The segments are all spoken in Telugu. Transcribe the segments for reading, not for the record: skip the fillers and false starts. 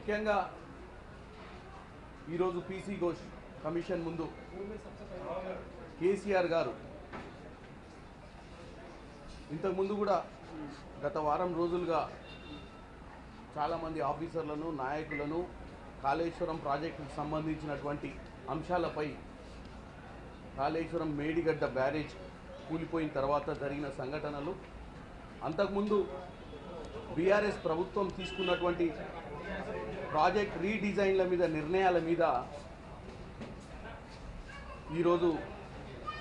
ముఖ్యంగా ఈరోజు పీసీ ఘోష్ కమిషన్ ముందు కేసీఆర్ గారు ఇంతకుముందు కూడా గత వారం రోజులుగా చాలామంది ఆఫీసర్లను నాయకులను కాళేశ్వరం ప్రాజెక్టుకు సంబంధించినటువంటి అంశాలపై కాళేశ్వరం మేడిగడ్డ బ్యారేజ్ కూలిపోయిన తర్వాత జరిగిన సంఘటనలు, అంతకుముందు బీఆర్ఎస్ ప్రభుత్వం తీసుకున్నటువంటి ప్రాజెక్ట్ రీడిజైన్ల మీద నిర్ణయాల మీద ఈరోజు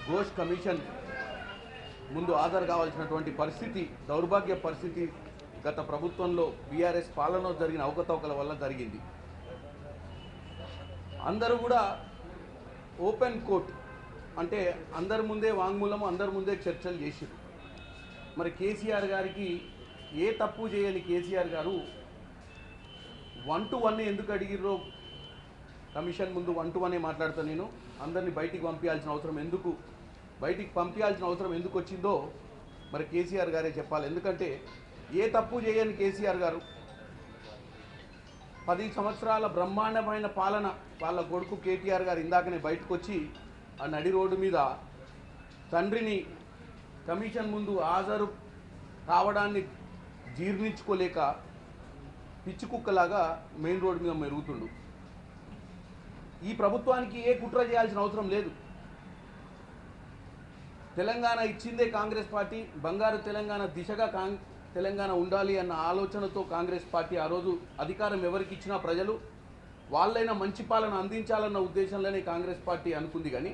ఘోష్ కమిషన్ ముందు హాజరు కావాల్సినటువంటి పరిస్థితి, దౌర్భాగ్య పరిస్థితి గత ప్రభుత్వంలో బీఆర్ఎస్ పాలనలో జరిగిన అవకతవకల వల్ల జరిగింది. అందరూ కూడా ఓపెన్ కోర్ట్ అంటే అందరి ముందే వాంగ్మూలము, అందరి ముందే చర్చలు చేసిరు. మరి కేసీఆర్ గారికి ఏ తప్పు చేయని కేసీఆర్ గారు 1-1 ఎందుకు అడిగిర్రో కమిషన్ ముందు 1-1 మాట్లాడతాను నేను. అందరినీ బయటికి పంపించాల్సిన అవసరం ఎందుకు వచ్చిందో మరి కేసీఆర్ గారే చెప్పాలి. ఎందుకంటే ఏ తప్పు చేయని కేసీఆర్ గారు 10 సంవత్సరాల బ్రహ్మాండమైన పాలన, వాళ్ళ కొడుకు కేటీఆర్ గారు ఇందాకనే బయటకు వచ్చి ఆ నడి రోడ్డు మీద తండ్రిని కమిషన్ ముందు హాజరు కావడాన్ని జీర్ణించుకోలేక పిచ్చి కుక్కలాగా మెయిన్ రోడ్డు మీద మెరుగుతుండు. ఈ ప్రభుత్వానికి ఏ కుట్ర చేయాల్సిన అవసరం లేదు. తెలంగాణ ఇచ్చిందే కాంగ్రెస్ పార్టీ, బంగారు తెలంగాణ దిశగా తెలంగాణ ఉండాలి అన్న ఆలోచనతో కాంగ్రెస్ పార్టీ ఆ రోజు అధికారం ఎవరికి ఇచ్చినా ప్రజలు వాళ్ళైనా మంచి పాలన అందించాలన్న ఉద్దేశంలోనే కాంగ్రెస్ పార్టీ అనుకుంది. కానీ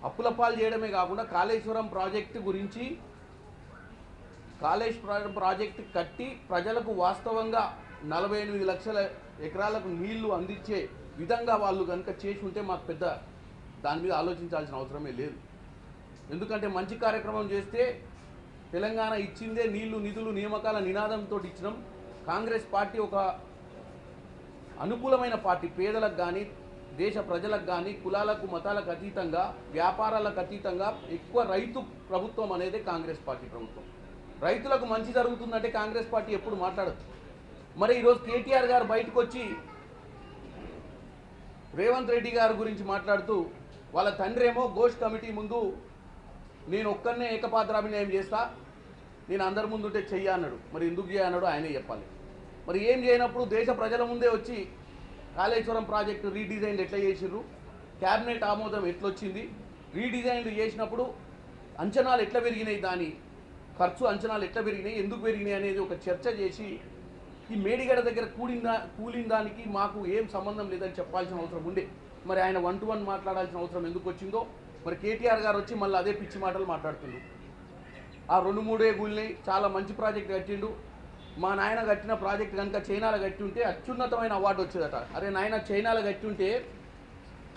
అప్పుల పాలు చేయడమే కాకుండా కాళేశ్వరం ప్రాజెక్టు గురించి, కాళేశ్వరం ప్రాజెక్టు కట్టి ప్రజలకు వాస్తవంగా 48 లక్షల ఎకరాలకు నీళ్లు అందించే విధంగా వాళ్ళు కనుక చేసి ఉంటే మాకు పెద్ద దాని మీద ఆలోచించాల్సిన అవసరమే లేదు. ఎందుకంటే మంచి కార్యక్రమం చేస్తే తెలంగాణ ఇచ్చిందే నీళ్లు, నిధులు, నియామకాల నినాదంతో ఇచ్చినాం. కాంగ్రెస్ పార్టీ ఒక అనుకూలమైన పార్టీ, పేదలకు కానీ దేశ ప్రజలకు కానీ కులాలకు మతాలకు అతీతంగా, వ్యాపారాలకు అతీతంగా ఎక్కువ రైతు ప్రభుత్వం అనేది కాంగ్రెస్ పార్టీ ప్రభుత్వం. రైతులకు మంచి జరుగుతుందంటే కాంగ్రెస్ పార్టీ ఎప్పుడు మాట్లాడదు. మరి ఈరోజు కేటీఆర్ గారు బయటకు వచ్చి రేవంత్ రెడ్డి గారి గురించి మాట్లాడుతూ వాళ్ళ తండ్రి ఏమో ఘోష్ కమిటీ ముందు నేను ఒక్కనే ఏకపాత్రాభినయం చేస్తా, నేను అందరి ముందు ఉంటే చెయ్యి అన్నాడు. మరి ఎందుకు చేయన్నాడో ఆయనే చెప్పాలి. మరి ఏం చేయనప్పుడు దేశ ప్రజల ముందే వచ్చి కాళేశ్వరం ప్రాజెక్టు రీడిజైన్లు ఎట్లా చేసిర్రు, క్యాబినెట్ ఆమోదం ఎట్లొచ్చింది, రీడిజైన్లు చేసినప్పుడు అంచనాలు ఎట్లా పెరిగినాయి, దాని ఖర్చు అంచనాలు ఎట్లా పెరిగినాయి, ఎందుకు పెరిగినాయి అనేది ఒక చర్చ చేసి ఈ మేడిగడ్డ దగ్గర కూలిన దానికి మాకు ఏం సంబంధం లేదని చెప్పాల్సిన అవసరం ఉండే. మరి ఆయన 1-1 మాట్లాడాల్సిన అవసరం ఎందుకు వచ్చిందో. మరి కేటీఆర్ గారు వచ్చి మళ్ళీ అదే పిచ్చి మాటలు మాట్లాడుతుండు. ఆ 2-3 కూలినాయి, చాలా మంచి ప్రాజెక్ట్ కట్టిండు. మా నాయన కట్టిన ప్రాజెక్ట్ కనుక చైనాలో కట్టి ఉంటే అత్యున్నతమైన అవార్డు వచ్చేదట. అరే నాయన, చైనాలో కట్టి ఉంటే,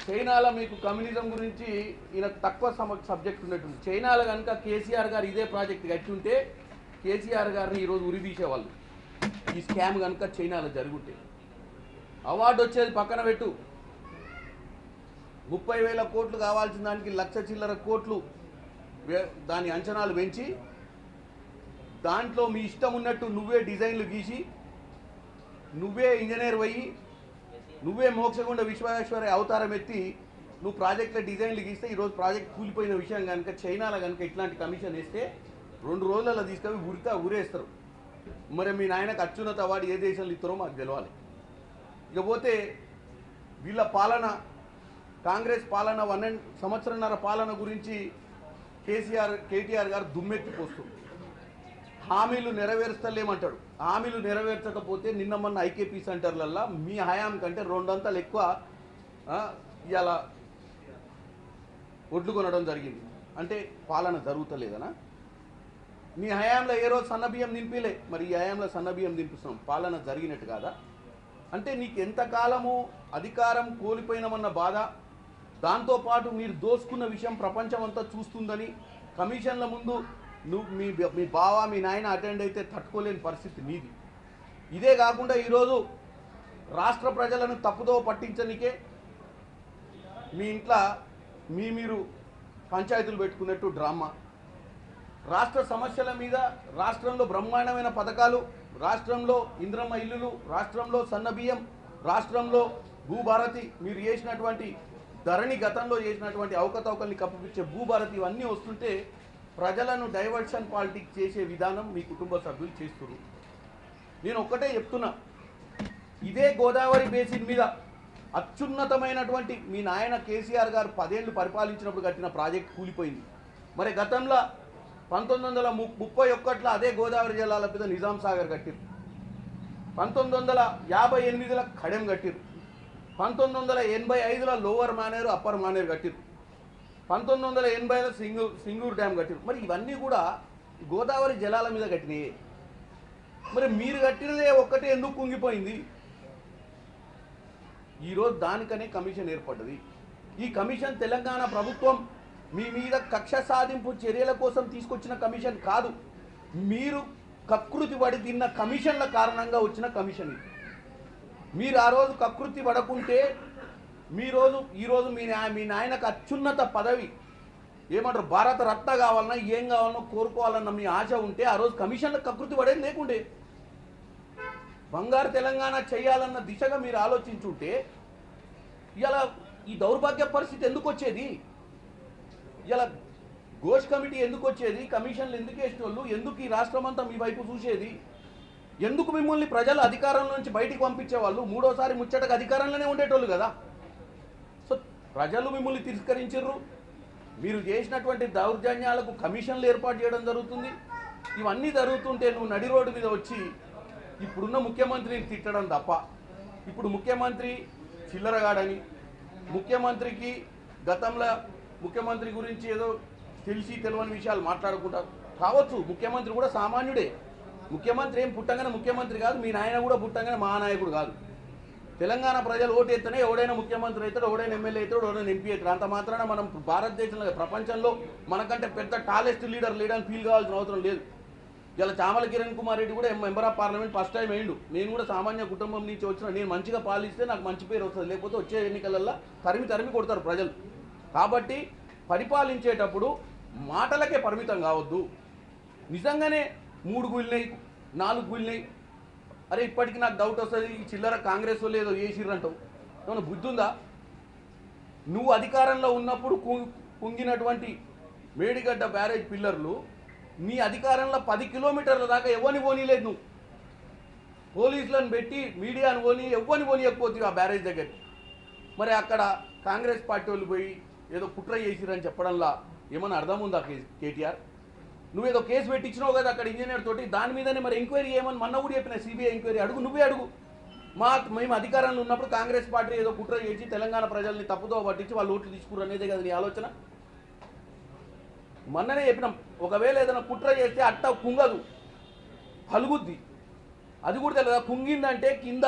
చైనాలో మీకు కమ్యూనిజం గురించి ఈయన తక్కువ సబ్జెక్ట్ ఉన్నట్టుంది. చైనాలో కనుక కేసీఆర్ గారు ఇదే ప్రాజెక్ట్ కట్టి ఉంటే కేసీఆర్ గారిని ఈరోజు ఉరిదీసేవాళ్ళు. ఈ స్కామ్ కనుక చైనాలో జరుగుంటే అవార్డు వచ్చేది పక్కన పెట్టు. 30,000 కోట్లు కావాల్సిన దానికి 1,00,000 చిల్లర కోట్లు దాని అంచనాలు పెంచి దాంట్లో మీ ఇష్టం ఉన్నట్టు నువ్వే డిజైన్లు గీసి, నువ్వే ఇంజనీర్ అయ్యి, నువ్వే మోక్షగుండ విశ్వేశ్వరయ్య అవతారం ఎత్తి నువ్వు ప్రాజెక్టుల డిజైన్లు గీస్తే ఈరోజు ప్రాజెక్ట్ కూలిపోయిన విషయం కనుక చైనాలో కనుక ఇట్లాంటి కమిషన్ వేస్తే 2 రోజులలో తీసుకొని ఊరేస్తారు. మరి మీ నాయనకు అత్యున్నత అవార్డు ఏ దేశంలో ఇస్తారో మాకు తెలవాలి. ఇకపోతే వీళ్ళ పాలన, కాంగ్రెస్ పాలన 1 సంవత్సరంన్నర పాలన గురించి కేటీఆర్ గారు దుమ్మెత్తిపోస్తుంది. హామీలు నెరవేర్స్తలేమంటాడు. హామీలు నెరవేర్చకపోతే నిన్న మొన్న ఐకేపీ సెంటర్లల్లో మీ హయాం కంటే 2 అంతలు ఎక్కువ ఇవాళ ఒడ్లు కొనడం జరిగింది. అంటే పాలన జరుగుతలేదనా? నీ హయాంలో ఏ రోజు సన్నబియ్యం దింపిలే, మరి ఈ హయాంలో సన్నబియ్యం దింపిస్తున్నాం. పాలన జరిగినట్టు కాదా? అంటే నీకు ఎంతకాలము అధికారం కోల్పోయినామన్న బాధ, దాంతోపాటు మీరు దోసుకున్న విషయం ప్రపంచం అంతా చూస్తుందని కమిషన్ల ముందు నువ్వు మీ బావ మీ నాయన అటెండ్ అయితే తట్టుకోలేని పరిస్థితి నీది. ఇదే కాకుండా ఈరోజు రాష్ట్ర ప్రజలను తప్పుదో పట్టించనికే మీ ఇంట్లో మీరు పంచాయతీలు పెట్టుకున్నట్టు డ్రామా. రాష్ట్ర సమస్యల మీద రాష్ట్రంలో బ్రహ్మాండమైన పథకాలు, రాష్ట్రంలో ఇంద్రమ్మ ఇల్లులు, రాష్ట్రంలో సన్నబియ్యం, రాష్ట్రంలో భూభారతి, మీరు చేసినటువంటి ధరణి గతంలో చేసినటువంటి అవకతవకల్ని కప్పిపించే భూభారతి, ఇవన్నీ వస్తుంటే ప్రజలను డైవర్షన్ పాలిటిక్స్ చేసే విధానం మీ కుటుంబ సభ్యులు చేస్తున్నారు. నేను ఒక్కటే చెప్తున్నా, ఇదే గోదావరి బేసిన్ మీద అత్యున్నతమైనటువంటి మీ నాయన కేసీఆర్ గారు 10 ఏళ్ళు పరిపాలించినప్పుడు కట్టిన ప్రాజెక్ట్ కూలిపోయింది. మరి గతంలో 1931లో అదే గోదావరి జిల్లాల మీద నిజాం సాగర్ కట్టిరు, 1958లో ఖడెం కట్టిరు, 1985లో లోవర్ మానేరు అప్పర్ మానేరు కట్టిరు, 1980లో సింగూరు డ్యామ్ కట్టిరు. మరి ఇవన్నీ కూడా గోదావరి జలాల మీద కట్టినాయి. మరి మీరు కట్టినదే ఒక్కటే ఎందుకు కుంగిపోయింది? ఈరోజు దానికనే కమిషన్ ఏర్పడ్డది. ఈ కమిషన్ తెలంగాణ ప్రభుత్వం మీ మీద కక్ష సాధింపు చర్యల కోసం తీసుకొచ్చిన కమిషన్ కాదు, మీరు కకృతి పడి తిన్న కమిషన్ల కారణంగా వచ్చిన కమిషన్ ఇది. మీరు ఆ రోజు కకృతి పడకుంటే ఈరోజు మీ నాయనకు అత్యున్నత పదవి ఏమంటారు భారత రత్న కావాలన్నా ఏం కావాలన్నా కోరుకోవాలన్న మీ ఆశ ఉంటే ఆ రోజు కమిషన్లకు కకృతి పడేది లేకుండే. బంగారు తెలంగాణ చేయాలన్న దిశగా మీరు ఆలోచించుంటే ఇలా ఈ దౌర్భాగ్య పరిస్థితి ఎందుకు వచ్చేది? ఇలా ఘోష్ కమిటీ ఎందుకు వచ్చేది? కమిషన్లు ఎందుకు వేసేటోళ్ళు? ఎందుకు ఈ రాష్ట్రం అంతా మీ వైపు చూసేది? ఎందుకు మిమ్మల్ని ప్రజలు అధికారంలో నుంచి బయటికి పంపించేవాళ్ళు? మూడోసారి ముచ్చటకు అధికారంలోనే ఉండేటోళ్ళు కదా. సో ప్రజలు మిమ్మల్ని తిరస్కరించారు. మీరు చేసినటువంటి దౌర్జన్యాలకు కమిషన్లు ఏర్పాటు చేయడం జరుగుతుంది. ఇవన్నీ జరుగుతుంటే నువ్వు నడి రోడ్డు మీద వచ్చి ఇప్పుడున్న ముఖ్యమంత్రిని తిట్టడం తప్ప, ఇప్పుడు ముఖ్యమంత్రి చిల్లరగాడని, ముఖ్యమంత్రికి గతంలో ముఖ్యమంత్రి గురించి ఏదో తెలియని విషయాలు మాట్లాడుకుంటారు కావచ్చు. ముఖ్యమంత్రి కూడా సామాన్యుడే. ముఖ్యమంత్రి ఏం పుట్టంగానే ముఖ్యమంత్రి కాదు, మీ నాయన కూడా పుట్టంగానే మహానాయకుడు కాదు. తెలంగాణ ప్రజలు ఓటు ఎత్తనే ఎవడైనా ముఖ్యమంత్రి అవుతాడు, ఎవడైనా ఎమ్మెల్యే అవుతాడు, ఎవడైనా ఎంపీ అవుతాడు. అంత మాత్రాన మనం భారతదేశంలో ప్రపంచంలో మనకంటే పెద్ద టాలెస్ట్ లీడర్ లేడని ఫీల్ కావాల్సిన అవసరం లేదు. ఇలా చామల కిరణ్ కుమార్ రెడ్డి కూడా member of parliament first time అయ్యిండు. నేను కూడా సామాన్య కుటుంబం నుంచి వచ్చిన, నేను మంచిగా పాలిస్తే నాకు మంచి పేరు వస్తుంది, లేకపోతే వచ్చే ఎన్నికలలో తరిమి కొడతారు ప్రజలు. కాబట్టి పరిపాలించేటప్పుడు మాటలకే పరిమితం కావద్దు. నిజంగానే 3 గుళ్ళినాయి 4 గుళ్ళినాయి, అరే ఇప్పటికీ నాకు డౌట్ వస్తుంది, ఈ చిల్లర కాంగ్రెస్ వాళ్ళు ఏదో చేసిర్రంటావు. ఏమన్నా బుద్ధి ఉందా? నువ్వు అధికారంలో ఉన్నప్పుడు కుంగినటువంటి మేడిగడ్డ బ్యారేజ్ పిల్లర్లు నీ అధికారంలో 10 కిలోమీటర్ల దాకా ఎవరిని పోనీలేదు. నువ్వు పోలీసులను పెట్టి మీడియాను పోనీ ఎవరిని పోనీయకపోతే ఆ బ్యారేజ్ దగ్గర. మరి అక్కడ కాంగ్రెస్ పార్టీ వాళ్ళు పోయి ఏదో కుట్ర చేసిరని చెప్పడంలా ఏమన్నా అర్థం ఉందా కేటీఆర్? నువ్వేదో కేసు పెట్టించినావు కదా అక్కడ ఇంజనీర్ తోటి, దాని మీదనే మరి ఎంక్వైరీ ఏమని మొన్న కూడా చెప్పిన, సిబిఐ ఎంక్వైరీ అడుగు, నువ్వే అడుగు. మేము అధికారంలో ఉన్నప్పుడు కాంగ్రెస్ పార్టీ ఏదో కుట్ర చేసి తెలంగాణ ప్రజల్ని తప్పుదో పట్టించి వాళ్ళు ఓట్లు తీసుకురు అనేదే కదా నీ ఆలోచన. మొన్ననే చెప్పినాం, ఒకవేళ ఏదైనా కుట్ర చేస్తే అట్ట కుంగదు, పలుగుద్ది. అది కూడా తెలియదా? కుంగిందంటే కింద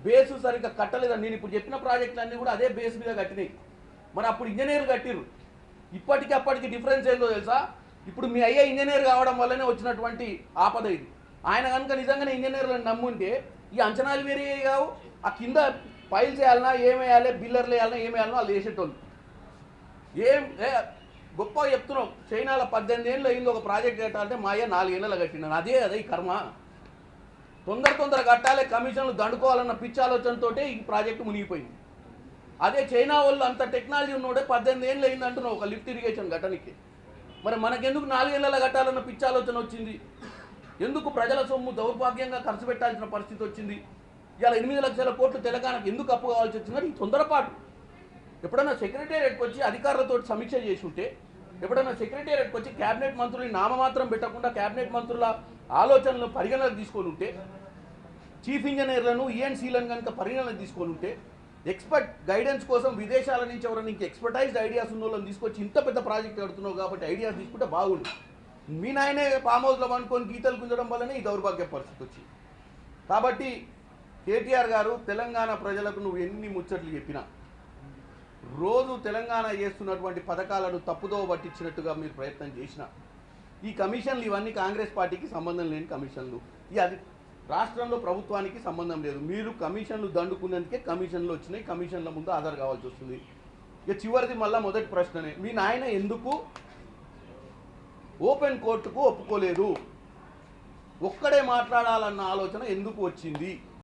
బేసు సరిగ్గా కట్టలేదని. నేను ఇప్పుడు చెప్పిన ప్రాజెక్టులన్నీ కూడా అదే బేస్ మీద కట్టినాయి. మరి అప్పుడు ఇంజనీర్లు కట్టిర్రు. ఇప్పటికి అప్పటికి డిఫరెన్స్ ఏందో తెలుసా? ఇప్పుడు మీ అయ్యే ఇంజనీర్ కావడం వల్లనే వచ్చినటువంటి ఆపద ఇది. ఆయన కనుక నిజంగానే ఇంజనీర్లను నమ్ముంటే ఈ అంచనాలు వేరే కావు. ఆ కింద ఫైల్స్ వేయాలన్నా ఏమేయాలి, బిల్లర్లు వేయాలన్నా ఏమేయాలన్నా వాళ్ళు వేసేటోళ్ళు. గొప్పగా చెప్తున్నాం. చైనాలో 18 ఏళ్ళు అయింది ఒక ప్రాజెక్ట్ కట్టాలంటే మా అయ్య 4 ఏళ్ళలో కట్టినాను. అదే ఈ కర్మ. తొందర కట్టాలి, కమిషన్లు దండుకోవాలన్న పిచ్చి ఆలోచనతో ఈ ప్రాజెక్టు మునిగిపోయింది. అదే చైనా వాళ్ళు అంత టెక్నాలజీ ఉన్నోడే 18 ఏళ్ళు అయింది అంటున్నావు ఒక లిఫ్ట్ ఇరిగేషన్ కట్టడానికి. మరి మనకెందుకు 4 ఏళ్ళలో కట్టాలన్న పిచ్చి ఆలోచన వచ్చింది? ఎందుకు ప్రజల సొమ్ము దౌర్భాగ్యంగా ఖర్చు పెట్టాల్సిన పరిస్థితి వచ్చింది? ఇలా 8 లక్షల కోట్లు తెలంగాణకు ఎందుకు అప్పు కావాల్సి వచ్చిందని ఈ తొందరపాటు. ఎప్పుడైనా సెక్రటేరియట్కి వచ్చి అధికారులతో సమీక్ష చేసి ఉంటే, ఎప్పుడైనా సెక్రటేరియట్కి వచ్చి క్యాబినెట్ మంత్రులని నామమాత్రం పెట్టకుండా క్యాబినెట్ మంత్రుల ఆలోచనలు పరిగణనకు తీసుకొని ఉంటే, చీఫ్ ఇంజనీర్లను ఈఎన్సీలను కనుక పరిగణనకు తీసుకొని ఉంటే, ఎక్స్పర్ట్ గైడెన్స్ కోసం విదేశాల నుంచి ఎవరైనా ఇంక ఎక్స్పర్టైజ్డ్ ఐడియాస్ ఉన్న వాళ్ళని తీసుకొచ్చి ఇంత పెద్ద ప్రాజెక్ట్ కడుతున్నావు కాబట్టి ఐడియాస్ తీసుకుంటే బాగుండు. మీ నాయనే ఫామ్ హౌస్లో అనుకొని గీతలు గుంజడం వల్లనే ఈ దౌర్భాగ్య పరిస్థితి వచ్చింది. కాబట్టి కేటీఆర్ గారు, తెలంగాణ ప్రజలకు నువ్వు ఎన్ని ముచ్చట్లు చెప్పినా, రోజు తెలంగాణ చేస్తున్నటువంటి పథకాలను తప్పుదో పట్టించినట్టుగా మీరు ప్రయత్నం చేసిన ఈ కమిషన్లు ఇవన్నీ కాంగ్రెస్ పార్టీకి సంబంధం లేని కమిషన్లు. అది రాష్ట్రంలో ప్రభుత్వానికి సంబంధం లేదు. మీరు కమిషన్లు దండుకున్నందుకే కమిషన్లు వచ్చినాయి. కమిషన్ల ముందు ఆధార్ కావాల్సి వస్తుంది. ఇక చివరిది మళ్ళీ మొదటి ప్రశ్ననే, మీ నాయన ఎందుకు ఓపెన్ కోర్టుకు ఒప్పుకోలేదు? ఒక్కడే మాట్లాడాలన్న ఆలోచన ఎందుకు వచ్చింది?